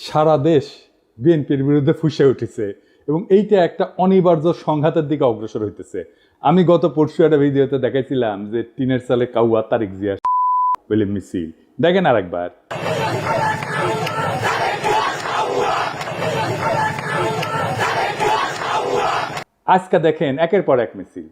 সারা দেশ বিএনপির বিরুদ্ধে ফুঁসে উঠেছে এবং এইটা একটা অনিবার্য সংঘাতের দিকে অগ্রসর হইতেছে। আমি গত পরশু একটা ভিডিওতে দেখাইছিলাম যে টিনের সালে কাউয়া তারিক জিয়া বলে মিছিল, দেখেন আর একবার। আজকে দেখেন একের পর এক মিছিল।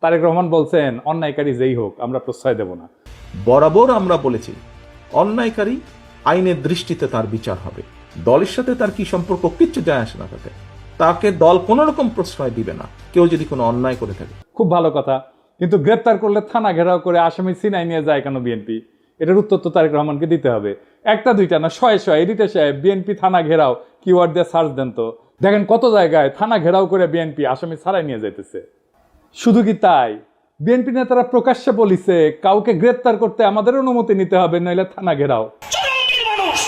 তারেক রহমান বলছেন অন্যায়কারী যেই হোক আমরা প্রশ্রয় দেব না। বরাবর আমরা বলেছি অন্যায়কারী আইনের দৃষ্টিতে তার বিচার হবে, দলের সাথে তার কি সম্পর্ক কিচ্ছু যায় আসে না, তাকে দল কোন রকম প্রশ্রয় দিবে না কেউ যদি কোনো অন্যায় করে থাকে। খুব ভালো কথা, কিন্তু গ্রেপ্তার করলে থানা ঘেরাও করে আসামি সিনাই নিয়ে যায় কেন বিএনপি? এটার উত্তর তো তারেক রহমানকে দিতে হবে। একটা দুইটা না, শয়ে শয়ে এডিটর সাহেব বিএনপি থানা ঘেরাও কিওয়ার্ড দিয়ে সার্চ দেন তো, দেখেন কত জায়গায় থানা ঘেরাও করে বিএনপি আসামি ছাড়াই নিয়ে যাইতেছে। শুধু কি তাই, বিএনপি নেতারা প্রকাশ্যে বলিছে কাউকে গ্রেপ্তার করতে আমাদের অনুমতি নিতে হবে, নইলে থানা ঘেরাও। মানুষ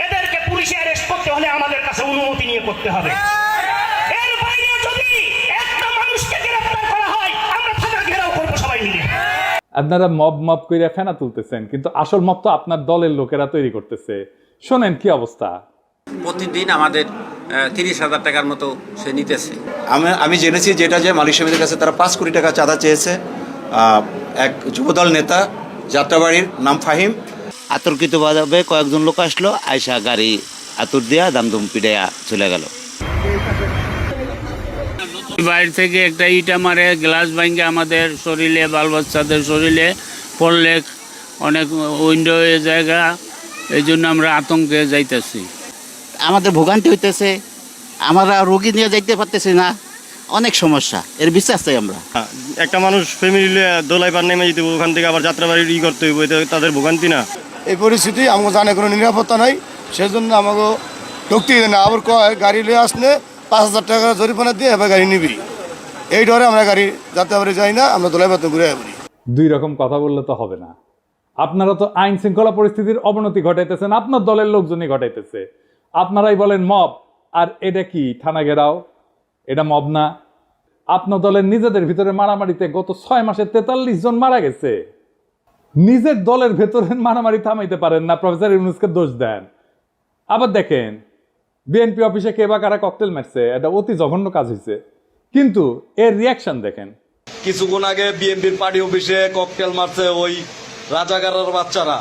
এদেরকে পুলিশে অ্যারেস্ট করতে হলে আমাদের কাছে অনুমতি নিয়ে করতে হবে। এর বাইরে যদি একটা মানুষকে গ্রেফতার করা হয় আমরা থানা ঘেরাও করব সবাই মিলে। আপনারা মব মব কইরা ফেনা তুলতেছেন, কিন্তু আসল মব তো আপনার দলের লোকেরা তৈরি করতেছে। শোনেন কি অবস্থা। প্রতিদিন আমাদের 30,000 টাকার মতো সে নিতেছে। আমি জেনেছি যেটা যে মালিক সমিতির কাছে তারা 5 কোটি টাকা চাঁদা চেয়েছে। এক যুবদল নেতা যাত্রাবাড়ির নাম ফাহিম, আতর্কিতভাবে কয়েকজন লোক আসলো, আয়সা গাড়ি আতর দিয়া দামদম পিড়াইয়া চলে গেল। বাইরে থেকে একটা ইটা মারে, গ্লাস ভাঙে আমাদের শরীরে, বাল বাচ্চাদের শরীরে পড়লে অনেক উইন্ডো জায়গা, এই জন্য আমরা আতঙ্কে যাইতেছি। আমাদের ভোগান্তি হইতেছে, আমরা রোগী নিয়ে যাইতে পারতেছি না, অনেক সমস্যা, এর বিশ্বাস চাই আমরা। একটা মানুষ ফ্যামিলি দোলাই পার নেমে যেতে ওখান থেকে আবার যাত্রাবাড়ি করতে হইব, তাদের ভোগান্তি না। এই পরিস্থিতি আমাকে জানে কোনো নিরাপত্তা নাই, সেজন্য আমাকে ঢুকতে না। আবার কয় গাড়ি লিয়ে আসলে 5,000 টাকা জরিমানা দিয়ে এবার গাড়ি নিবি, এই ডরে আমরা গাড়ি যাত্রাবাড়ি যাই না, আমরা দোলাই পাতে ঘুরে আসবি। দুই রকম কথা বললে তো হবে না। আপনারা তো আইন শৃঙ্খলা পরিস্থিতির অবনতি ঘটাইতেছেন, আপনার দলের লোকজনই ঘটাইতেছে। আপনারাই বলেন মব, আর এটা কি থানা ঘেরাও? এটা মব না। আপনার দলের নিজেদের ভিতরে মারামারিতে গত 6 মাসে 43 জন মারা গেছে। নিজের দলের ভেতরে মারামারি থামাইতে পারেন না, প্রফেসর ইউনূসকে দোষ দেন। আবার দেখেন বিএনপি অফিসে কে বা কারা ককটেল মারছে, এটা অতি জঘন্য কাজ হয়েছে, কিন্তু এর রিয়াকশন দেখেন। কিছুক্ষণ আগে বিএনপির পার্টি অফিসে ককটেল মারছে ওই রাজাকারের বাচ্চারা।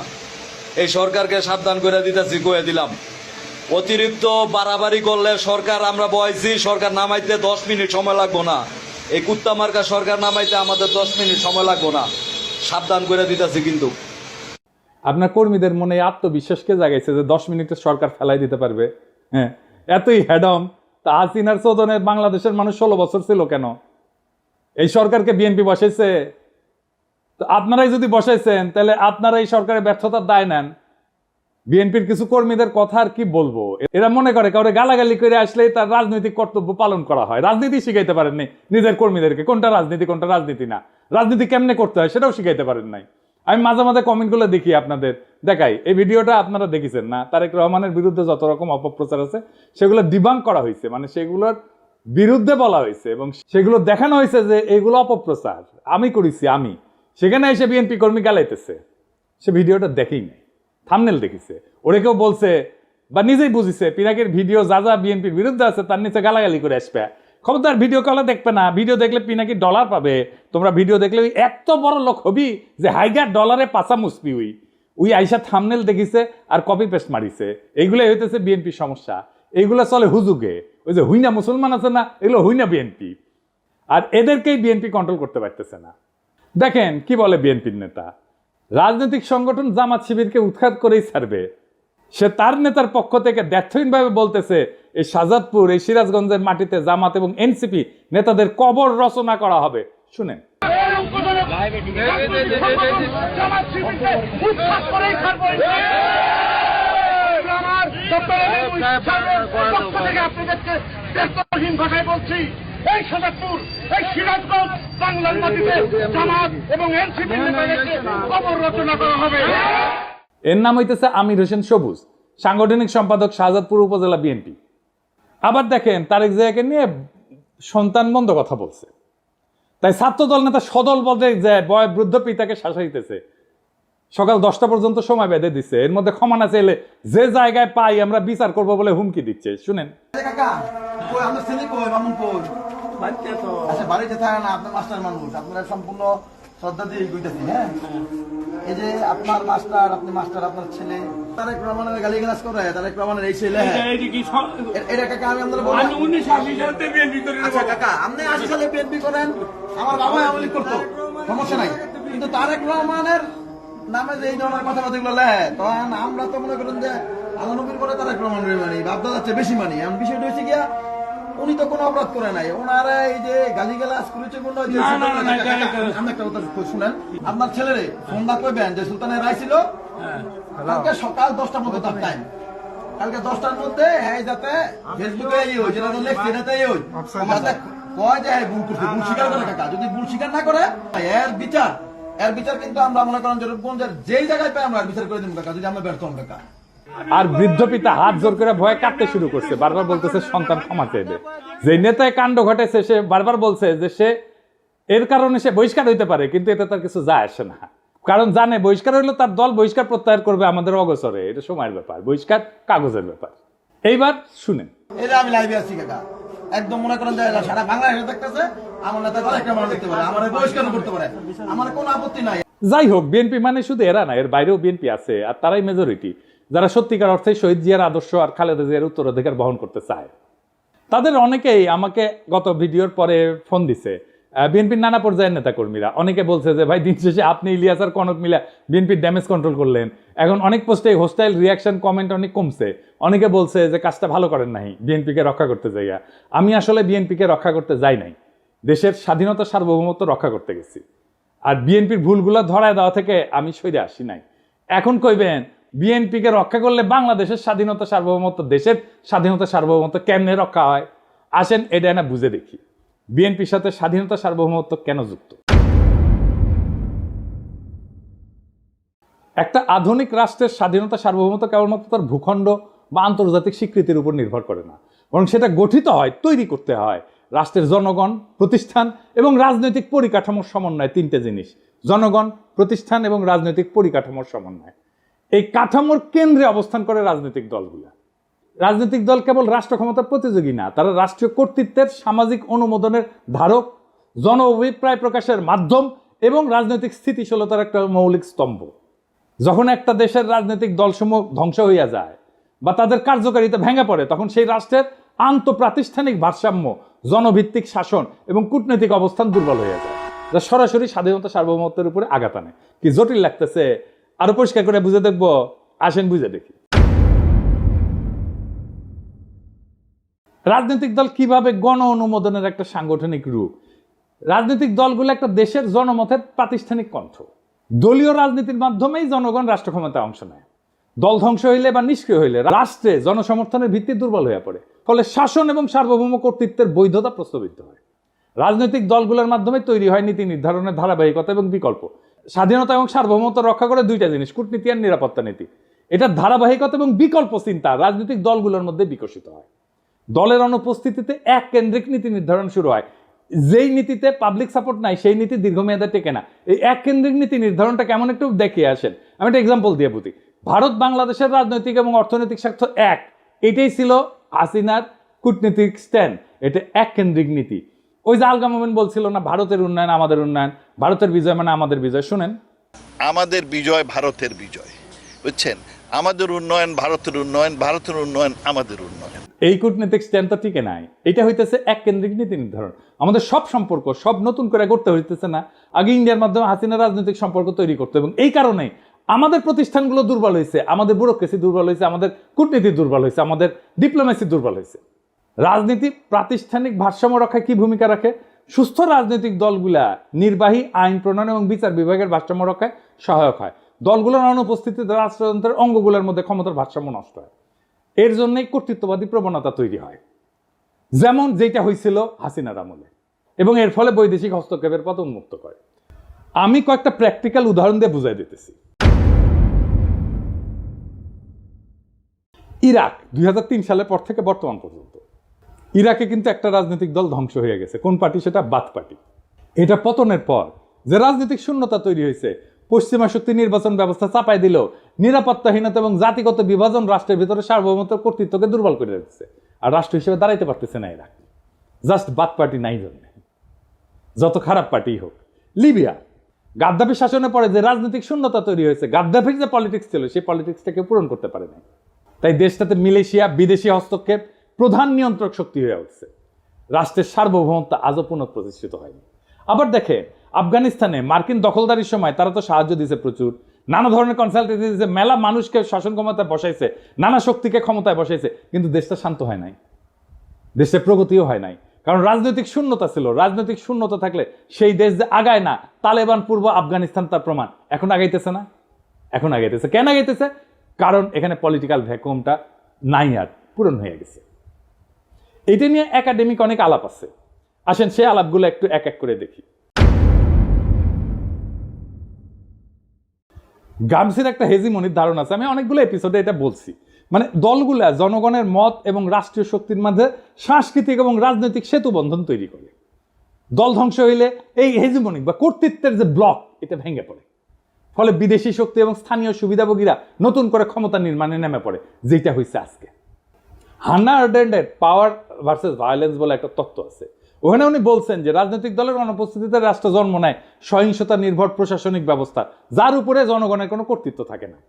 এই সরকারকে সাবধান করে দিতেছি, কয়ে দিলাম অতিরিক্ত বাড়াবাড়ি করলে সরকার আমরা বয়সি, সরকার নামাইতে 10 মিনিট সময় লাগবো না। এই কুত্তা মার্কা সরকার নামাইতে আমাদের 10 মিনিট সময় লাগবো না, সাবধান করে দিতেছি। কিন্তু আপনার কর্মীদের মনে আত্মবিশ্বাসকে জাগাইছে যে 10 মিনিটে সরকার ফেলাই দিতে পারবে। হ্যাঁ, এতই হেডম তা হাসিনার চোদনে বাংলাদেশের মানুষ 16 বছর ছিল কেন? এই সরকারকে বিএনপি বসাইছে, তো আপনারাই যদি বসাইছেন তাহলে আপনারা এই সরকারের ব্যর্থতার দায় নেন। বিএনপির কিছু কর্মীদের কথা আর কি বলবো, এরা মনে করে কাউরে গালাগালি করে আসলেই তার রাজনৈতিক কর্তব্য পালন করা হয়। রাজনীতি শিখাইতে পারেন নাই নিজের কর্মীদেরকে, কোনটা রাজনীতি কোনটা রাজনীতি না, রাজনীতি কেমনে করতে হয় সেটাও শিখাইতে পারেন নাই। আমি মাঝে মাঝে কমেন্টগুলো দেখি, আপনাদের দেখাই। এই ভিডিওটা আপনারা দেখেছেন না? তারেক রহমানের বিরুদ্ধে যত রকম অপপ্রচার আছে সেগুলো ডিবাঙ্ক করা হয়েছে, মানে সেগুলোর বিরুদ্ধে বলা হয়েছে এবং সেগুলো দেখানো হয়েছে যে এগুলো অপপ্রচার আমি করেছি। আমি সেখানে এসে বিএনপি কর্মী গালাইতেছে, সে ভিডিওটা দেখেই নাই, থাম্বনেল দেখিছে। ওরে কেউ বলছে বা নিজেই বুঝিছে পিনাকির ভিডিও যা যা বিএনপির বিরুদ্ধে আছে তার নিচে গালাগালি করে আসবে। খবরদার ভিডিও কলে দেখবে না, ভিডিও দেখলে পিনাকি ডলার পাবে। তোমরা ভিডিও দেখলে ওই এত বড় লোক হবি যে হাইগার ডলারে পাশা মুসবি। ওই আইসা থাম্বনেল দেখিছে আর কপি পেস্ট মারিছে। এইগুলোই হইতেছে বিএনপির সমস্যা। এইগুলো চলে হুজুগে, ওই যে হুইনা মুসলমান আছে না, এগুলো হুইনা বিএনপি। আর এদেরকেই বিএনপি কন্ট্রোল করতে পারতেছে না। দেখেন কি বলে বিএনপির নেতা, রাজনৈতিক সংগঠন জামাত শিবিরকে উৎখাত করেই ছাড়বে। সে তার নেতার পক্ষ থেকে দ্ব্যর্থহীনভাবে বলতেছে এই শাহজাদপুর, এই সিরাজগঞ্জের মাটিতে জামাত এবং এনসিপি নেতাদের কবর রচনা করা হবে। শুনেন, এই শাহজাদপুর, এই সিরাজগঞ্জ, বাংলার মাটিতে জামাত এবং এনসিপি নেতাদেরকে কবর রচনা করা হবে। এর নাম হইতেছে আমির হোসেন সবুজ, সাংগঠনিক সম্পাদক শাহজাদপুর উপজেলা বিএনপি। আবার দেখেন তারেক জিয়াকে নিয়ে সন্তান মন্দ কথা বলছে, তাই ছাত্রদল নেতা সদল বলতে যায় বৃদ্ধ পিতাকে শাসাইতেছে। সকাল 10টা পর্যন্ত সময় বেঁধে দিচ্ছে, এর মধ্যে ক্ষমা না চাইলে যে জায়গায় পাই আমরা বিচার করব বলে হুমকি দিচ্ছে। শুনেন, বাড়িতে থাকে না, আপনার মাস্টার মানুষ, আপনারা সম্পূর্ণ শ্রদ্ধা দিয়ে কইতেছি। হ্যাঁ, এই যে আপনার মাস্টার, আপনি মাস্টার, আপনার ছেলে তারেক রহমানের গালিগালাজ করে, তারেক রহমানের এই ছেলে, এটা কাকা আমি আপনাদের বলবো। আচ্ছা কাকা, আপনি 80 সালে বিএনপি করেন, আমার বাবা আওয়ামী লীগ করতো, সমস্যা নাই, কিন্তু তারেক রহমানের নামে যে এই ধরনের কথাবার্তা গুলো লেহে, তখন আমরা তো মনে করেন যে আল্লাহ নবীর পরে তারেক রহমানের মানি, বাপদাদার চেয়ে বেশি মানি। এমন বিষয়টা হচ্ছে গিয়া উনি তো কোনো অপরাধ করে নাই, ওনারা এই যে গালিগালাজ করেছে কোন আমি একটা কথা শুনেন, আপনার ছেলেরে সন্ধ্যা কইবেন যে সুলতানের রায় ছিল কালকে সকাল 10টার মধ্যে তার টাইম, কালকে 10টার মধ্যে যাতে ফেসবুকে যেটা লেখছে এটাতে যাতে কয় যে ভুল করছে, ভুল স্বীকার করে কাকা। যদি ভুল স্বীকার না করে এর বিচার কিন্তু আমরা মনে করেন যেই জায়গায় পাই আমরা বিচার করে দিব কাকা, যদি আমরা ব্যর্থ হন কাকা। আর বৃদ্ধ পিতা হাত জোর করে ভয়ে কাঁদতে শুরু করছে, বারবার বলতেছে সন্তান ক্ষমা চাইবে। যে নেতায় কাণ্ড ঘটেছে সে বারবার বলছে যে সে এর কারণে সে বহিষ্কার হইতে পারে, কিন্তু এতে তার কিছু যায় আসে না, কারণ জানে বহিষ্কার হইলে তার দল বহিষ্কার প্রত্যাহার করবে আমাদের অগোচরে। এটা সময়ের ব্যাপার, বহিষ্কার কাগজের ব্যাপার। এইবার শুনেন, এটা আমি লাইভে আছি কাকা, একদম মনে করেন যে সারা বাংলাদেশে দেখতেছে আমার নেতা একটা মানুষ দেখতে পারে, আমার বহিষ্কার করতে পারে, আমার কোনো আপত্তি নাই। যাই হোক, বিএনপি মানে শুধু এরা না, এর বাইরেও বিএনপি আছে, আর তারাই মেজরিটি যারা সত্যিকার অর্থে শহীদ জিয়ার আদর্শ আর খালেদা জিয়ার উত্তরাধিকার বহন করতে চায়। তাদের অনেকেই আমাকে গত ভিডিওর পরে ফোন দিছে, বিএনপির নানা পর্যায়ের নেতাকর্মীরা। অনেকে বলছে যে ভাই দিন শেষে আপনি ইলিয়াস আর কনক মিলা বিএনপির ড্যামেজ কন্ট্রোল করলেন, এখন অনেক পোস্টে হোস্টাইল রিয়াকশন কমেন্ট অনেক কমছে। অনেকে বলছে যে কাজটা ভালো করেন নাই বিএনপিকে রক্ষা করতে যাইয়া। আমি আসলে বিএনপিকে রক্ষা করতে যাই নাই, দেশের স্বাধীনতা সার্বভৌমত্ব রক্ষা করতে গেছি। আর বিএনপির ভুলগুলো ধরায় দেওয়া থেকে আমি সরে আসি নাই। এখন কইবেন বিএনপিকে রক্ষা করলে বাংলাদেশের স্বাধীনতা সার্বভৌমত্ব, দেশের স্বাধীনতা সার্বভৌমত্ব কেমনে রক্ষা হয়? আসেন এটা না বুঝে দেখি বিএনপির সাথে স্বাধীনতা সার্বভৌমত্ব কেন যুক্ত। একটা আধুনিক রাষ্ট্রের স্বাধীনতা সার্বভৌমত্ব কেবলমাত্র তার ভূখণ্ড বা আন্তর্জাতিক স্বীকৃতির উপর নির্ভর করে না, বরং সেটা গঠিত হয়, তৈরি করতে হয় রাষ্ট্রের জনগণ, প্রতিষ্ঠান এবং রাজনৈতিক পরিকাঠামোর সমন্বয়। তিনটে জিনিস, জনগণ, প্রতিষ্ঠান এবং রাজনৈতিক পরিকাঠামোর সমন্বয়। এই কাঠামোর কেন্দ্রে অবস্থান করে রাজনৈতিক দলগুলা। রাজনৈতিক দল কেবল রাষ্ট্র ক্ষমতার প্রতিযোগী না, তারা রাষ্ট্রীয় কর্তৃত্বের সামাজিক অনুমোদনের ধারক, জন অভিপ্রায় প্রকাশের মাধ্যম এবং রাজনৈতিক স্থিতিশীলতার একটা মৌলিক স্তম্ভ। যখন একটা দেশের রাজনৈতিক দলসমূহ ধ্বংস হইয়া যায় বা তাদের কার্যকারিতা ভেঙে পড়ে, তখন সেই রাষ্ট্রের আন্তঃপ্রাতিষ্ঠানিক ভারসাম্য, জনভিত্তিক শাসন এবং কূটনৈতিক অবস্থান দুর্বল হয়ে যায়, যা সরাসরি স্বাধীনতা সার্বভৌমত্বের উপরে আঘাত আনে। কি জটিল লাগতেছে? আরো পরিষ্কার করে বুঝে দেখবো, আসেন বুঝে দেখি। রাজনৈতিক দল কিভাবে গণ অনুমোদনের একটা সাংগঠনিক রূপ। রাজনৈতিক দলগুলো একটা দেশের জনমতের প্রাতিষ্ঠানিক কণ্ঠ। দলীয় রাজনীতির মাধ্যমেই জনগণ রাষ্ট্র ক্ষমতায় অংশ নেয়। দল ধ্বংস হইলে বা নিষ্ক্রিয় হইলে রাষ্ট্রে জনসমর্থনের ভিত্তি দুর্বল হয়ে পড়ে, ফলে শাসন এবং সার্বভৌম কর্তৃত্বের বৈধতা প্রশ্নবিদ্ধ হয়। রাজনৈতিক দলগুলোর মাধ্যমে তৈরি হয় নীতি নির্ধারণের ধারাবাহিকতা এবং বিকল্প। স্বাধীনতা এবং সার্বভৌমত্ব রক্ষা করে দুইটা জিনিস, কূটনীতি আর নিরাপত্তা নীতি। এটার ধারাবাহিকতা এবং বিকল্প চিন্তা রাজনৈতিক দলগুলোর মধ্যে বিকশিত হয়। দলের অনুপস্থিতিতে এক কেন্দ্রিক নীতি নির্ধারণ শুরু হয়। যেই নীতিতে পাবলিক সাপোর্ট নাই সেই নীতি দীর্ঘমেয়াদে টেকে না। এই এক কেন্দ্রিক নীতি নির্ধারণটা কেমন একটু দেখিয়ে আসেন। আমি একটা এক্সাম্পল দিয়ে বুঝি। ভারত বাংলাদেশের রাজনৈতিক এবং অর্থনৈতিক স্বার্থ এক, এটাই ছিল হাসিনার কূটনীতিক স্ট্যান্ড। এটা এক কেন্দ্রিক নীতি। ওই যে আলগা মোমেন বলছিল না, ভারতের উন্নয়ন আমাদের উন্নয়ন, ভারতের বিজয় মানে আমাদের বিজয়। শুনেন, আমাদের বিজয় ভারতের বিজয়, বুঝছেন? আমাদের উন্নয়ন ভারতের উন্নয়ন, ভারতের উন্নয়ন আমাদের উন্নয়ন। এই কূটনীতিক স্ট্যান্ড তো টিকে নাই। এটা হইতেছে এক কেন্দ্রিক নীতি নির্ধারণ। আমাদের সব সম্পর্ক সব নতুন করে করতে হইতেছে না, আগে ইন্ডিয়ার মাধ্যমে হাসিনা রাজনৈতিক সম্পর্ক তৈরি করতে, এবং এই কারণে আমাদের প্রতিষ্ঠানগুলো দুর্বল হয়েছে, আমাদের ব্যুরোক্রেসি দুর্বল হয়েছে, আমাদের কূটনীতি দুর্বল হয়েছে, আমাদের ডিপ্লোমেসি দুর্বল হয়েছে। রাজনীতি প্রাতিষ্ঠানিক ভারসাম্য রক্ষায় কি ভূমিকা রাখে? সুস্থ রাজনৈতিক দলগুলা নির্বাহী, আইন প্রণয়ন এবং বিচার বিভাগের ভারসাম্য রক্ষায় সহায়ক হয়। দলগুলোর অনুপস্থিতিতে রাষ্ট্রযন্ত্রের অঙ্গগুলোর মধ্যে ক্ষমতার ভারসাম্য নষ্ট হয়। এর জন্যই কর্তৃত্ববাদী প্রবণতা তৈরি হয়, যেমন যেটা হয়েছিল হাসিনার আমলে, এবং এর ফলে বৈদেশিক হস্তক্ষেপের পথ উন্মুক্ত করে। আমি কয়েকটা প্র্যাকটিক্যাল উদাহরণ দিয়ে বুঝাই দিতেছি। ইরাক 2003 সালের পর থেকে বর্তমান পর্যন্ত ইরাকে কিন্তু একটা রাজনৈতিক দল ধ্বংস হয়ে গেছে। কোন পার্টি? সেটা বাথ পার্টি। এটা পতনের পর যে রাজনৈতিক শূন্যতা তৈরি হয়েছে, পশ্চিমা শক্তি নির্বাচন ব্যবস্থা চাপাই দিল, নিরাপত্তাহীনতা এবং জাতিগত বিভাজন রাষ্ট্রের ভিতরে সার্বভৌমত্ব কর্তৃত্বকে দুর্বল করে দিচ্ছে, আর রাষ্ট্র হিসেবে দাঁড়াইতে পারতেছে না ইরাক। জাস্ট বাথ পার্টি নাই জন্য, যত খারাপ পার্টি হোক। লিবিয়া গাদ্দাফি শাসনের পরে যে রাজনৈতিক শূন্যতা তৈরি হয়েছে, গাদ্দাফির যে পলিটিক্স ছিল সেই পলিটিক্সটাকে পূরণ করতে পারে নাই। তাই দেশটাতে মিলেশিয়া, বিদেশি হস্তক্ষেপ প্রধান নিয়ন্ত্রক শক্তি হয়ে উঠছে। রাষ্ট্রের সার্বভৌমত্ব আজও পুনঃপ্রতিষ্ঠিত হয়নি। আবার দেখে আফগানিস্তানে মার্কিন দখলদারির সময় তারা তো সাহায্য দিয়েছে প্রচুর, নানা ধরনের কনসালটেন্সি দিয়েছে, মেলা মানুষকে শাসন ক্ষমতায় বসাইছে, নানা শক্তিকে ক্ষমতায় বসাইছে, কিন্তু দেশটা শান্ত হয় নাই, দেশে প্রগতিও হয় নাই, কারণ রাজনৈতিক শূন্যতা ছিল। রাজনৈতিক শূন্যতা থাকলে সেই দেশ যে আগায় না, তালেবান পূর্ব আফগানিস্তান তার প্রমাণ। এখন আগাইতেছে না, এখন আগাইতেছে। কেন আগাইতেছে? কারণ এখানে পলিটিক্যাল ভ্যাকুয়ামটা নাই, আর পূরণ হয়ে গেছে। এটা নিয়ে একাডেমিক অনেক আলাপ আছে, আসেন সেই আলাপগুলো একটু এক এক করে দেখি। গামসির একটা হেজিমনির ধারণা আছে, আমি অনেকগুলো এপিসোডে এটা বলছি। মানে দলগুলা জনগণের মত এবং রাষ্ট্রীয় শক্তির মাঝে সাংস্কৃতিক এবং রাজনৈতিক সেতু বন্ধন তৈরি করে। দল ধ্বংস হইলে এই হেজিমনিক বা কর্তৃত্বের যে ব্লক, এটা ভেঙে পড়ে। ফলে বিদেশি শক্তি এবং স্থানীয় সুবিধাভোগীরা নতুন করে ক্ষমতা নির্মাণে নেমে পড়ে, যেটা হয়েছে আজকে। হান্না আরেন্ডের পাওয়ার ভার্সেস ভায়োলেন্স বলে একটা তত্ত্ব আছে। ওখানে উনি বলছেন যে রাজনৈতিক দলের অনুপস্থিতিতে রাষ্ট্র জন্ম নেয় সহিংসতা নির্ভর প্রশাসনিক ব্যবস্থা, যার উপরে জনগণের কোনো কর্তৃত্ব থাকে না।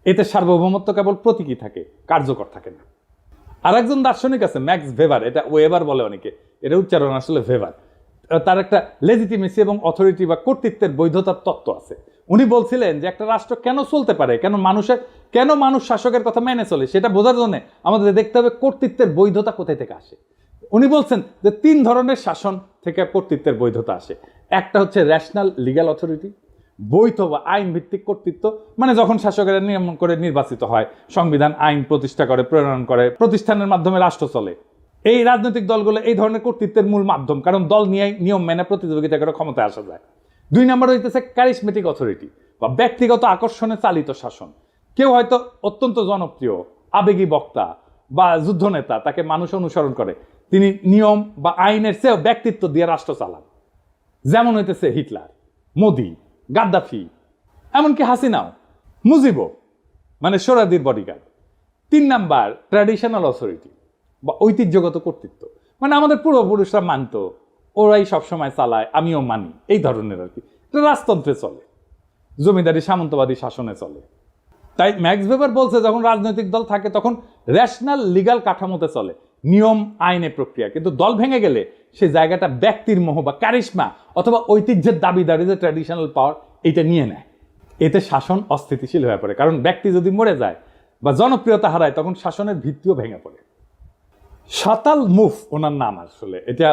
এতে সার্বভৌমত্ব কেবল প্রতীকী থাকে, কার্যকর থাকে না। আর একজন দার্শনিক আছে ম্যাক্স ভেবার, এটা ওয়েবার বলে অনেকে, এটা উচ্চারণ আসলে ভেবার। তার একটা লেজিটিমেসি এবং অথরিটি বা কর্তৃত্বের বৈধতার তত্ত্ব আছে। উনি বলছিলেন যে একটা রাষ্ট্র কেন চলতে পারে, কেন মানুষ শাসকের কথা মেনে চলে, সেটা বোঝার জন্য আমাদের দেখতে হবে কর্তৃত্বের বৈধতা কোথায় থেকে আসে। উনি বলছেন যে 3 ধরনের শাসন থেকে কর্তৃত্বের বৈধতা আসে। একটা হচ্ছে ন্যাশনাল লিগ্যাল অথরিটি, বৈধ বা আইন ভিত্তিক কর্তৃত্ব, মানে যখন শাসকেরা নিয়ম করে নির্বাচিত হয়, সংবিধান আইন প্রতিষ্ঠা করে, প্রণয়ন করে, প্রতিষ্ঠানের মাধ্যমে রাষ্ট্র চলে। এই রাজনৈতিক দলগুলো এই ধরনের কর্তৃত্বের মূল মাধ্যম, কারণ দল নিয়ে নিয়ম মেনে প্রতিযোগিতা করে ক্ষমতায় আসা যায়। 2 নম্বর হইতেছে ক্যারিসমেটিক অথরিটি বা ব্যক্তিগত আকর্ষণে চালিত শাসন। কেউ হয়তো অত্যন্ত জনপ্রিয়, আবেগী বক্তা বা যুদ্ধনেতা, তাকে মানুষ অনুসরণ করে, তিনি নিয়ম বা আইনের চেয়েও ব্যক্তিত্ব দিয়ে রাষ্ট্র চালান। যেমন হইতেছে হিটলার, মোদি, গাদ্দাফি, এমনকি হাসিনাও, মুজিবও, মানে সোহরাওয়ার্দীর বডিগার্ড। 3 নাম্বার ট্র্যাডিশনাল অথরিটি বা ঐতিহ্যগত কর্তৃত্ব, মানে আমাদের পূর্বপুরুষরা মানত, ওরাই সবসময় চালায়, আমিও মানি, এই ধরনের আর কি। এটা রাজতন্ত্রে চলে, জমিদারি সামন্তবাদী শাসনে চলে। তাই ম্যাক্স ভেবার বলছে যখন রাজনৈতিক দল থাকে তখন রেশনাল লিগ্যাল কাঠামোতে চলে, নিয়ম আইনে প্রক্রিয়া। কিন্তু দল ভেঙে গেলে সেই জায়গাটা ব্যক্তির মোহ বা ক্যারিশমা অথবা ঐতিহ্যের দাবিদারি, যে ট্র্যাডিশনাল পাওয়ার, এটা নিয়ে নেয়। এতে শাসন অস্থিতিশীল হয়ে পড়ে, কারণ ব্যক্তি যদি মরে যায় বা জনপ্রিয়তা হারায় তখন শাসনের ভিত্তিও ভেঙে পড়ে। শাতাল মুফ ওনার নাম, আসলে এটা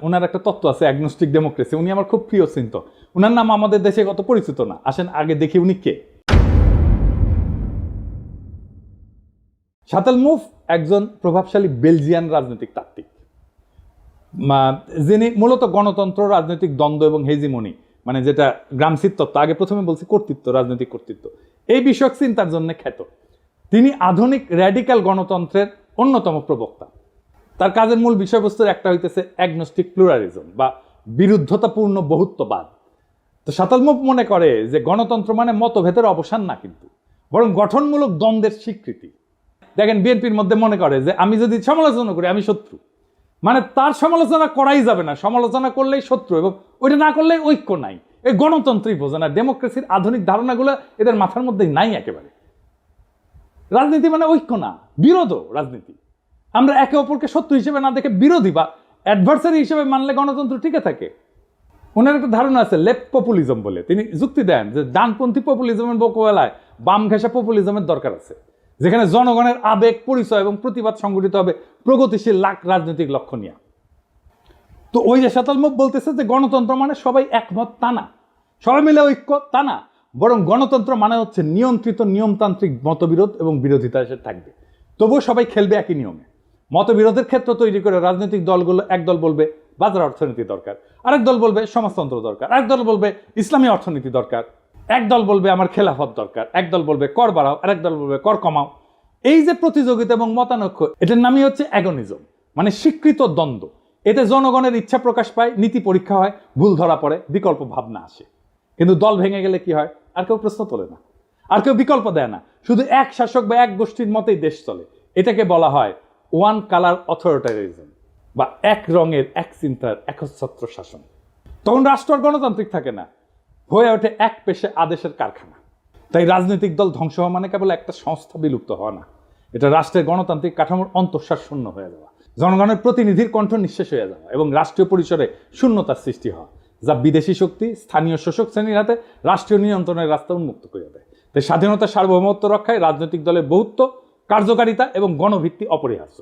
ওনার একটা তত্ত্ব আছে অ্যাগনস্টিক ডেমোক্রেসি। উনি আমার খুব প্রিয় চিন্তক। ওনার নাম আমাদের দেশে কত পরিচিত না, আসেন আগে দেখি উনি কে। শাতাল মুফ একজন প্রভাবশালী বেলজিয়ান রাজনৈতিক তাত্ত্বিক, যিনি মূলত গণতন্ত্র, রাজনৈতিক দ্বন্দ্ব এবং হেজিমনি, মানে যেটা গ্রামসির তত্ত্ব, আগে প্রথমে বলছি কর্তৃত্ব, রাজনৈতিক কর্তৃত্ব, এই বিষয়ক চিন্তার জন্য খ্যাত। তিনি আধুনিক র্যাডিক্যাল গণতন্ত্রের অন্যতম প্রবক্তা। তার কাজের মূল বিষয়বস্তুর একটা হইতেছে অ্যাগনস্টিক প্লুরালিজম বা বিরুদ্ধতাপূর্ণ বহুত্ববাদ। তো শাতাল মুফ মনে করে যে গণতন্ত্র মানে মতভেদের অবসান না, কিন্তু বরং গঠনমূলক দ্বন্দ্বের স্বীকৃতি। দেখেন বিএনপির মধ্যে মনে করে যে আমি যদি সমালোচনা করি আমি শত্রু, মানে তার সমালোচনা করাই যাবে না, সমালোচনা করলেই শত্রু, এবং ওইটা না করলেই ঐক্য নাই। এই গণতন্ত্রই বোঝে না, ডেমোক্রেসির আধুনিক ধারণাগুলো এদের মাথার মধ্যে নাই একেবারে। রাজনীতি মানে ঐক্য না, বিরোধ রাজনীতি। আমরা একে অপরকে শত্রু হিসেবে না দেখে বিরোধী বা অ্যাডভার্সারি হিসেবে মানলে গণতন্ত্র টিকে থাকে। ওনার একটা ধারণা আছে লেফট পপুলিজম বলে, তিনি যুক্তি দেন যে ডানপন্থী পপুলিজমের মোকাবেলায় বাম ঘেঁষা পপুলিজমের দরকার আছে, যেখানে জনগণের আবেগ, পরিচয় এবং প্রতিবাদ সংগঠিত হবে প্রগতিশীল রাজনৈতিক লক্ষ্য নিয়ে। তো ওই যে সাতালমুখ বলতেছে যে গণতন্ত্র মানে সবাই একমত তা না, সবাই মিলে ঐক্য তা না, বরং গণতন্ত্র মানে হচ্ছে নিয়ন্ত্রিত নিয়মতান্ত্রিক মতবিরোধ এবং বিরোধিতা এসে থাকবে, তবুও সবাই খেলবে একই নিয়মে। মতবিরোধের ক্ষেত্র তৈরি করে রাজনৈতিক দলগুলো একদল বলবে বাজার অর্থনীতি দরকার, আরেক দল বলবে সমাজতন্ত্র দরকার, আরেক দল বলবে ইসলামী অর্থনীতি দরকার, একদল বলবে আমার খেলাফত দরকার, একদল বলবে কর বাড়াও, আরেক দল বলবে কর কমাও। এই যে প্রতিযোগিতা এবং মতানৈক্য, এটার নামই হচ্ছে অ্যাগনিজম, মানে স্বীকৃত দ্বন্দ্ব। এতে জনগণের ইচ্ছা প্রকাশ পায়, নীতি পরীক্ষা হয়, ভুল ধরা পড়ে, বিকল্প ভাবনা আসে। কিন্তু দল ভেঙে গেলে কি হয়? আর কেউ প্রশ্ন তোলে না, আর কেউ বিকল্প দেয় না, শুধু এক শাসক বা এক গোষ্ঠীর মতেই দেশ চলে। এটাকে বলা হয় ওয়ান কালার অথরিটারিজম বা এক রঙের এক চিন্তার একচ্ছত্র শাসন। তখন রাষ্ট্র আর গণতান্ত্রিক থাকে না, হয়ে ওঠে এক পেশে আদেশের কারখানা। তাই রাজনৈতিক দল ধ্বংস হওয়া মানে কেবল একটা সংস্থা বিলুপ্ত হওয়া না, এটা রাষ্ট্রের গণতান্ত্রিক কাঠামোর অন্তঃসার শূন্য হয়ে যাওয়া, জনগণের প্রতিনিধির কণ্ঠ নিঃশেষ হয়ে যাওয়া এবং রাষ্ট্রীয় পরিসরে শূন্যতার সৃষ্টি হওয়া, যা বিদেশি শক্তি স্থানীয় শোষক শ্রেণীর হাতে রাষ্ট্রীয় নিয়ন্ত্রণের রাস্তা উন্মুক্ত করে দেয়। তাই স্বাধীনতা সার্বভৌমত্ব রক্ষায় রাজনৈতিক দলের বহুত্ব, কার্যকারিতা এবং গণভিত্তি অপরিহার্য।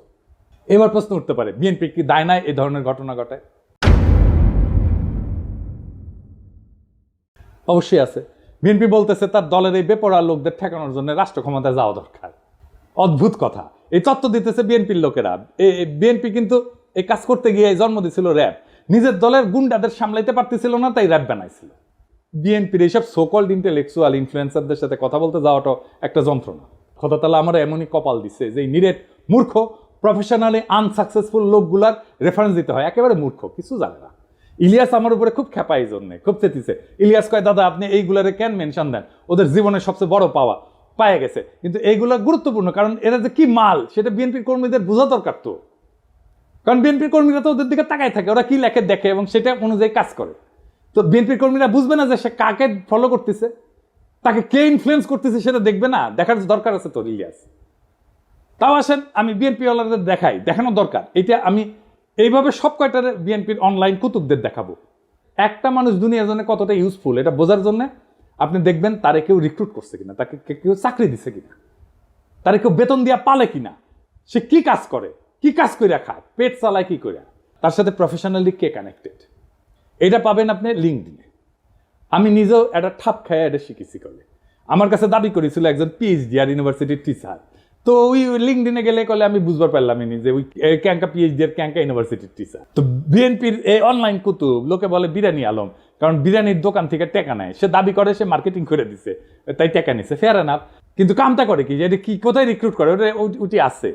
এবার প্রশ্ন উঠতে পারে, বিএনপি কি দায় নাই এই ধরনের ঘটনা ঘটায়? অবশ্যই আছে। বিএনপি বলতেছে তার দলের এই বেপরোয়া লোকদের ঠেকানোর জন্য রাষ্ট্র ক্ষমতায় যাওয়া দরকার। অদ্ভুত কথা, এই তত্ত্ব দিতেছে বিএনপির লোকেরা। বিএনপি কিন্তু এই কাজ করতে গিয়ে জন্ম দিছিল র্যাব, নিজের দলের গুন্ডাদের সামলাইতে পারতেছিল না, তাই র্যাব বানাইছিল। বিএনপির এইসব সোকল্ড ইন্টেলেকচুয়াল ইনফ্লুয়েন্সারদের সাথে কথা বলতে যাওয়াটা একটা যন্ত্রণা। খোদা তাআলা আমরা এমনই কপাল দিচ্ছে যে নিরেট মূর্খ প্রফেশনালি আনসাকসেসফুল লোকগুলার রেফারেন্স দিতে হয়, একেবারে মূর্খ, কিছু জানে না। ইলিয়াস আমার উপরে খুব খেপা, এই জন্যে খুব চেতিছে। ইলিয়াস কয় দাদা আপনি এইগুলারে কেন মেনশন দেন, ওদের জীবনের সবচেয়ে বড় পাওয়া পায়ে গেছে, কিন্তু এইগুলো গুরুত্বপূর্ণ, কারণ এরা যে কি মাল সেটা বিএনপির কর্মীদের বোঝা দরকার। তো কারণ বিএনপির কর্মীরা তো ওদের দিকে তাকায় থাকে, ওরা কি লেখে দেখে এবং সেটা অনুযায়ী কাজ করে। তো বিএনপির কর্মীরা বুঝবে না যে সে কাকে ফলো করতেছে, তাকে কে ইনফ্লুয়েন্স করতেছে, সেটা দেখবে না, দেখার দরকার আছে তো ইলিয়াস। তাও আসেন আমি বিএনপি ওয়ালাদের দেখাই, দেখানো দরকার। এটা আমি এইভাবে সব কয়টার বিএনপির অনলাইন কুতুবদের দেখাবো। একটা মানুষ দুনিয়ার জন্য কতটা ইউজফুল এটা বোঝার জন্য আপনি দেখবেন তারে কেউ রিক্রুট করছে কিনা, তাকে কেউ চাকরি দিছে কিনা, তারে কেউ বেতন দিয়া পালে কিনা, সে কি কাজ করে, কি কাজ করে খায়, পেট চালায় কি করে, তার সাথে প্রফেশনালি কে কানেক্টেড, এটা পাবেন আপনি লিঙ্কডিনে। আমি নিজেও একটা ঠাপ খায় এটা শিখেছি। করলে আমার কাছে দাবি করেছিল একজন পিএইচডি আর ইউনিভার্সিটির টিচার, তো ওই লিঙ্কডিনে গেলে কলে আমি বুঝবার পারলাম যে ওই ক্যাঙ্কা পিএইচডি আর ক্যাঙ্কা ইউনিভার্সিটির টিচার। তো বিএনপির এই অনলাইন কুতুব লোকে বলে বিরিয়ানি আলম, কারণ বিরিয়ানির দোকান থেকে টেকা নেয়, সে দাবি করে সে মার্কেটিং করে দিছে তাই টেকা নিছে, ফেয়ার এনাফ। কিন্তু কামটা করে কি, যে এটা কি কোথায় রিক্রুট করে, ওটা উটি আছে,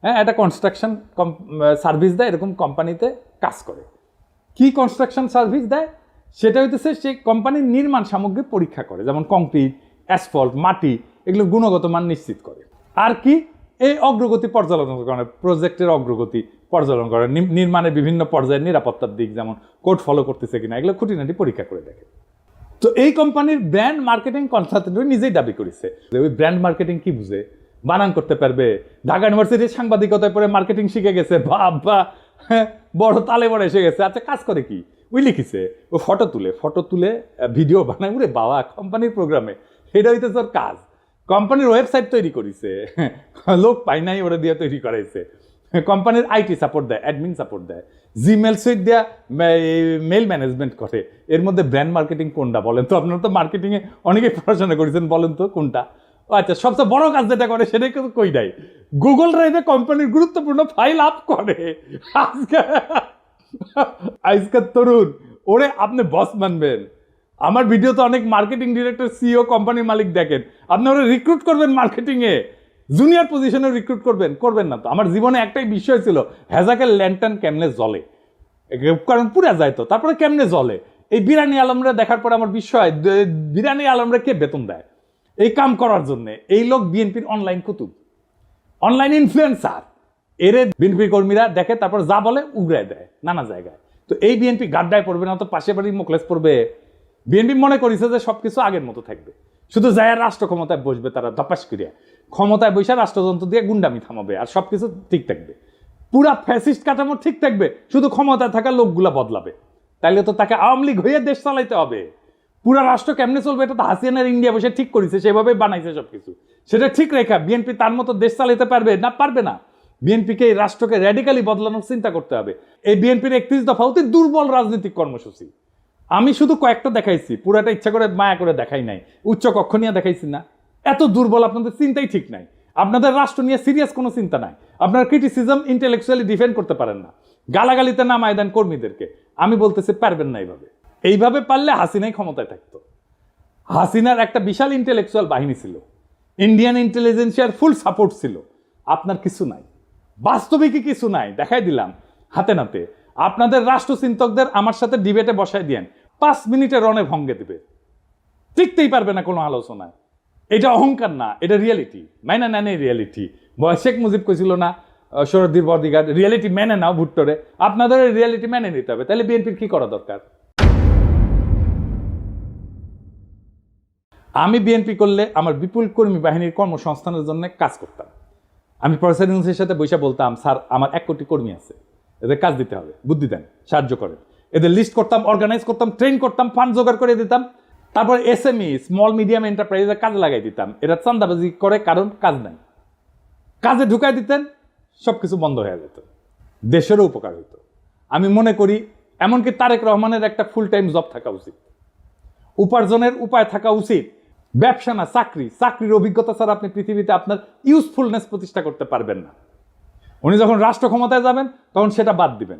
হ্যাঁ, একটা কনস্ট্রাকশন সার্ভিস দেয়, এরকম কোম্পানিতে কাজ করে। কি কনস্ট্রাকশন সার্ভিস দেয় সেটা হইতেছে সে কোম্পানির নির্মাণ সামগ্রী পরীক্ষা করে, যেমন কংক্রিট, অ্যাসফল্ট, মাটি, এগুলো গুণগত মান নিশ্চিত করে। আর কি, এই অগ্রগতি পর্যালোচনা করে, প্রজেক্টের অগ্রগতি পর্যালোচনা করে, নির্মাণের বিভিন্ন পর্যায়ের নিরাপত্তার দিক যেমন কোড ফলো করতেছে কিনা, এগুলো খুঁটিনাটি পরীক্ষা করে দেখে। তো এই কোম্পানির ব্র্যান্ড মার্কেটিং কনসালটেন্ট নিজেই দাবি করেছে যে ওই ব্র্যান্ড মার্কেটিং কি বুঝে, বানান করতে পারবে, ঢাকা ইউনিভার্সিটির সাংবাদিকতায় পরে মার্কেটিং শিখে গেছে, বাবা বড় তালে বড় এসে গেছে। আচ্ছা কাজ করে কি, ওই লিখিছে ও ফটো তুলে ভিডিও বানায়, উরে বাবা কোম্পানির প্রোগ্রামে, এটা হইতেছে ওর কাজ। কোম্পানির ওয়েবসাইট তৈরি করেছে, লোক পাই নাই, ওরা দিয়ে তৈরি করাইছে। কোম্পানির আইটি সাপোর্ট দেয়, অ্যাডমিন সাপোর্ট দেয়, জিমেল সুইট দেয়া মেল ম্যানেজমেন্ট করে। এর মধ্যে ব্র্যান্ড মার্কেটিং কোনটা বলেন তো? আপনারা তো মার্কেটিংয়ে অনেকেই পড়াশোনা করেছেন, বলেন তো কোনটা? আচ্ছা, সবচেয়ে বড় কাজ যেটা করে সেটাই কিন্তু কই নাই, গুগল ড্রাইভে কোম্পানির গুরুত্বপূর্ণ ফাইল আপ করে। আজকের তরুণ ওরে আপনি বস মানবেন? আমার ভিডিওতে অনেক মার্কেটিং ডিরেক্টর, সিইও, কোম্পানির মালিক দেখেন, আপনি ওরা রিক্রুট করবেন মার্কেটিংয়ে, জুনিয়র পজিশনে রিক্রুট করবেন না তো। আমার জীবনে একটাই বিষয় ছিল, হ্যাজাকের ল্যান্টার্ন কেমনে জ্বলে, কারণ পুরা যায় তো, তারপরে কেমনে জ্বলে। এই বিরিয়ানি আলমরা দেখার পরে আমার বিষয়, বিরিয়ানি আলমরা কে বেতন দেয় এই কাম করার জন্য? এই লোক বিএনপির অনলাইন কুতুব, অনলাইন ইনফ্লুয়েন্সার। এরে বিএনপি কর্মীরা দেখে, তারপর যা বলে উগড়ায় দেয় নানা জায়গায়। তো এই বিএনপি গাড্ডায় পড়বে না তো পাশে বাড়ি মোকলেস পড়বে। বিএনপি মনে করেছে যে সবকিছু আগের মতো থাকবে, শুধু যায় রাষ্ট্র ক্ষমতায় বসবে তারা ধপাস করিয়া। ক্ষমতায় বসে রাষ্ট্রযন্ত্র দিয়ে গুন্ডামি থামাবে আর সবকিছু ঠিক থাকবে, পুরা ফ্যাসিস্ট কাঠামো ঠিক থাকবে, শুধু ক্ষমতায় থাকা লোকগুলা বদলাবে। তাইলে তো তাকে আওয়ামী লীগ হয়ে দেশ চালাইতে হবে। পুরা রাষ্ট্র কেমনে চলবে এটা তো হাসিনার ইন্ডিয়া বসে ঠিক করেছে, সেভাবে বানাইছে সবকিছু। সেটা ঠিক রেখা বিএনপি তার মতো দেশ চালাইতে পারবে না? পারবে না। বিএনপিকে এই রাষ্ট্রকে র্যাডিক্যালি বদলানোর চিন্তা করতে হবে। এই বিএনপির 31 দফা অতি দুর্বল রাজনৈতিক কর্মসূচি। আমি শুধু কয়েকটা দেখাইছি, পুরাটা ইচ্ছা করে মায়া করে দেখাই নাই। উচ্চ কক্ষ নিয়ে দেখাইছি না? এত দুর্বল, আপনাদের চিন্তাই ঠিক নাই। আপনাদের রাষ্ট্র নিয়ে সিরিয়াস কোনো চিন্তা নাই। আপনার ক্রিটিসিজম ইন্টেলেকচুয়ালি ডিফেন্ড করতে পারেন না। গালাগালিতে নামায় দেন কর্মীদেরকে। আমি বলতেছি পারবেন না এইভাবে পারলে হাসিনাই ক্ষমতায় থাকতো। হাসিনার একটা বিশাল ইন্টেলেকচুয়াল বাহিনী ছিল, ইন্ডিয়ান ইন্টেলিজেন্সিয়ার ফুল সাপোর্ট ছিল। আপনার কিছু নাই, বাস্তবিকই কিছু নাই। দেখাই দিলাম হাতে নাতে। আপনাদের রাষ্ট্রচিন্তকদের আমার সাথে ডিবেটে বসায় দিয়েন, 5 মিনিটে রণে ভঙ্গে দিবে, টিকতেই পারবে না কোনো আলোচনায়। এটা অহংকার না, এটা রিয়েলিটি। মাইনা নেন এই রিয়েলিটি। শেখ মুজিব কইছিল না শরদ্দীর বদিগার্ড, রিয়েলিটি মেনে নাও ভুট্টোরে। আপনাদের রিয়েলিটি মেনে নিতে হবে। তাহলে বিএনপির কি করা দরকার? আমি বিএনপি করলে আমার বিপুল কর্মী বাহিনীর কর্মসংস্থানের জন্য কাজ করতাম। আমি প্রফেসর ইউনূসের সাথে বসে বলতাম, স্যার আমার 1 কোটি কর্মী আছে, এদের কাজ দিতে হবে, বুদ্ধি দেন, সাহায্য করেন। এদের লিস্ট করতাম, অর্গানাইজ করতাম, ট্রেন করতাম, ফান্ড জোগাড় করে দিতাম। তারপর SME স্মল মিডিয়াম এন্টারপ্রাইজের কাজে লাগাই দিতাম। এরা চান্দাবাজি করে, কারণ কাজ নাই। কাজে ঢুকাই দিতেন, সবকিছু বন্ধ হয়ে যেত, দেশেরও উপকার হইতো। আমি মনে করি এমনকি তারেক রহমানের একটা ফুল টাইম জব থাকা উচিত, উপার্জনের উপায় থাকা উচিত। ব্যবসা না চাকরি। চাকরির অভিজ্ঞতা ছাড়া আপনি পৃথিবীতে আপনার ইউজফুলনেস প্রতিষ্ঠা করতে পারবেন না। উনি যখন রাষ্ট্র ক্ষমতায় যাবেন তখন সেটা বাদ দিবেন।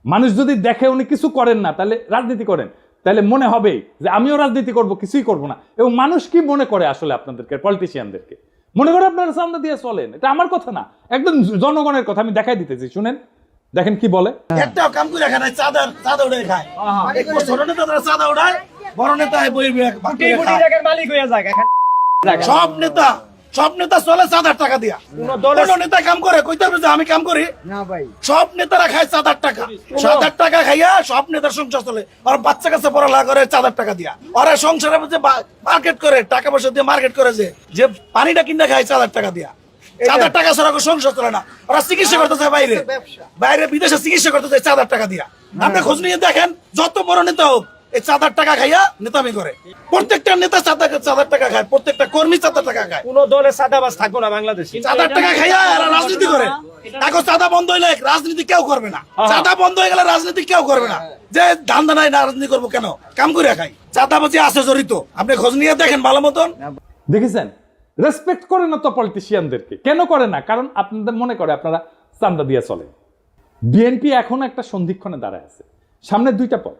মানুষ যদি দেখে উনি কিছু করেন না, তাহলে রাজনীতি করেন, তাহলে মনে হবে যে আমিও রাজনীতি করব, কিছুই করব না। এবং মানুষ কি মনে করে আসলে আপনাদেরকে, পলিটিশিয়ানদেরকে মনে করে আপনারা চান্দা দিয়ে চলেন। এটা আমার কথা না, একদম জনগণের কথা। আমি দেখাই দিতেছি, শুনেন, দেখেন কি বলে। একটা কাম করে খায়, চাঁদা উড়ে খায়। ছোট নেতা চাঁদা উড়ায়, বড় নেতা মালিক হয়ে যায়। সব নেতা চলে চাঁদার টাকা দিয়া। কোন নেতা কাম করে কইতে হবে যে আমি কাম করি না ভাই? সব নেতারা খায় চাঁদার টাকা। চাঁদার টাকা খাইয়া সব নেতার সংসার চলে। আর বাচ্চা কাছে পড়ালেখা করে চাঁদার টাকা দিয়া। ওরা সংসারে মার্কেট করে, টাকা পয়সা দিয়ে মার্কেট করে, যে পানিটা কিনে খায় চাঁদার টাকা দিয়া। চাঁদার টাকা ছাড়া সংসার চলে না। ওরা চিকিৎসা করতে চায় বাইরে বিদেশে চিকিৎসা করতে চায় চাঁদার টাকা দিয়া। আপনি খোঁজ নিয়ে দেখেন, যত বড় নেতা হোক এই চাঁদার টাকা খাইয়া নেতামি করে। প্রত্যেকটা নেতা চাঁদার টাকা খায়, প্রত্যেকটা কর্মী চাঁদার টাকা খায়। কোন দলে চাঁদাবাজ থাকবো না বাংলাদেশে। চাঁদার টাকা খাইয়া এরা রাজনীতি করে। এখন চাঁদা বন্ধ হইলে রাজনীতি কেউ করবে না। চাঁদা বন্ধ হয়ে গেলে রাজনীতি কেউ করবে না। যে ধান্দা নাই, রাজনীতি করবো কেন? কাম করে খাই। চাঁদাবাজি আছে জড়িত, আপনি খোঁজ নিয়ে দেখেন ভালো মতন। দেখেছেন, রেসপেক্ট করে না তো পলিটিশিয়ানদেরকে। কেন করে না? কারণ আপনাদের মনে করে আপনারা চান্দা দিয়ে চলে। বিএনপি এখন একটা সন্ধিক্ষণে দাঁড়ায় আছে। সামনে 2টা পথ,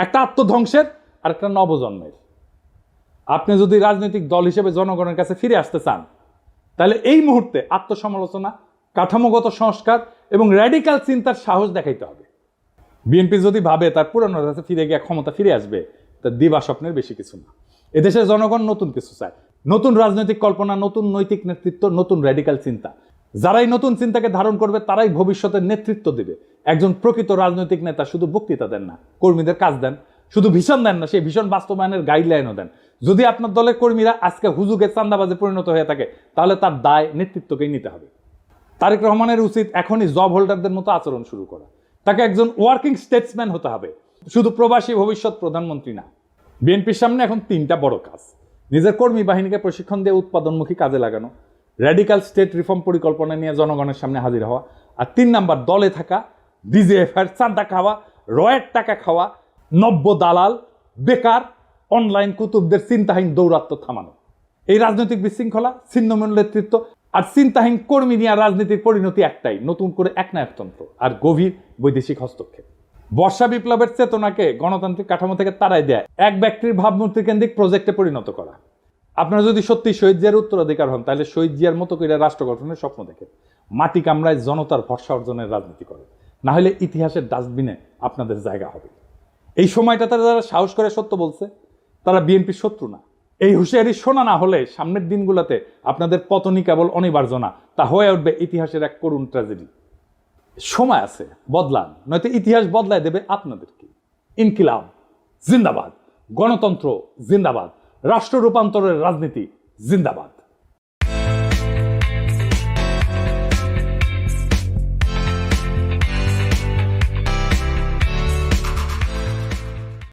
একটা আত্মধ্বংসের আর একটা নবজন্মের। আপনি যদি রাজনৈতিক দল হিসেবে জনগণের কাছে ফিরে আসতে চান, তাহলে এই মুহূর্তে আত্মসমালোচনা, কাঠামোগত সংস্কার এবং র্যাডিক্যাল চিন্তার সাহস দেখাইতে হবে। বিএনপি যদি ভাবে তার পুরনো কাছে ফিরে গিয়ে ক্ষমতা ফিরে আসবে, তার দিবা স্বপ্নের বেশি কিছু না। এদেশের জনগণ নতুন কিছু চায়, নতুন রাজনৈতিক কল্পনা, নতুন নৈতিক নেতৃত্ব, নতুন র্যাডিক্যাল চিন্তা। যারাই নতুন চিন্তাকে ধারণ করবে তারাই ভবিষ্যতের নেতৃত্ব দেবে। একজন প্রকৃত রাজনৈতিক নেতা শুধু বক্তৃতা দেন না, কর্মীদের কাজ দেন। শুধু ভীষণ দেন না, সেই ভীষণ বাস্তবায়নের গাইডলাইনও দেন। যদি আপনার দলের কর্মীরা আজকে হুজুগে চান্দাবাজে পরিণত হয়ে থাকে, তাহলে তার দায় নেতৃত্বকেই নিতে হবে। তারেক রহমানের উচিত এখনই জব হোল্ডারদের মতো আচরণ শুরু করা। তাকে একজন ওয়ার্কিং স্টেটসম্যান হতে হবে, শুধু প্রবাসী ভবিষ্যৎ প্রধানমন্ত্রী না। বিএনপির সামনে এখন 3টা বড় কাজ: নিজের কর্মী বাহিনীকে প্রশিক্ষণ দিয়ে উৎপাদনমুখী কাজে লাগানো, র্যাডিক্যাল স্টেট রিফর্ম পরিকল্পনা নিয়ে জনগণের সামনে হাজির হওয়া, আর 3 নাম্বার দলে থাকা ডিজিএফআই চাঁদা খাওয়া, রয়ের টাকা খাওয়া, নব্য দালাল, বেকার, অনলাইন কুতুবদের চিন্তাহীন দৌরাত্ম্য থামানো। এই রাজনৈতিক বিশৃঙ্খলা, ছিন্নমূল নেতৃত্ব আর চিন্তাহীন কর্মী নিয়ে রাজনীতির পরিণতি একটাই, নতুন করে একনায়কতন্ত্র আর গভীর বৈদেশিক হস্তক্ষেপ। বর্ষা বিপ্লবের চেতনাকে গণতান্ত্রিক কাঠামো থেকে তাড়াই দেয় এক ব্যক্তির ভাবমূর্তি কেন্দ্রিক প্রজেক্টে পরিণত করা। আপনারা যদি সত্যি শহীদ জিয়ার উত্তরাধিকার হন, তাহলে শহীদ জিয়ার মতো করে রাষ্ট্র গঠনের স্বপ্ন দেখেন, মাটি কামড়ায় জনতার ভরসা অর্জনের রাজনীতি করে। না হলে ইতিহাসের ডাস্টবিনে আপনাদের জায়গা হবে। এই সময়টাতে যারা সাহস করে সত্য বলছে, তারা বিএনপির শত্রু না। এই হুঁশিয়ারি শোনা না হলে সামনের দিনগুলোতে আপনাদের পতনই কেবল অনিবার্য না, তা হয়ে উঠবে ইতিহাসের এক করুণ ট্র্যাজেডি। সময় আছে, বদলান, নয়তো ইতিহাস বদলায় দেবে আপনাদেরকে। ইনকিলাব জিন্দাবাদ, গণতন্ত্র জিন্দাবাদ, রাষ্ট্র রূপান্তরের রাজনীতি জিন্দাবাদ।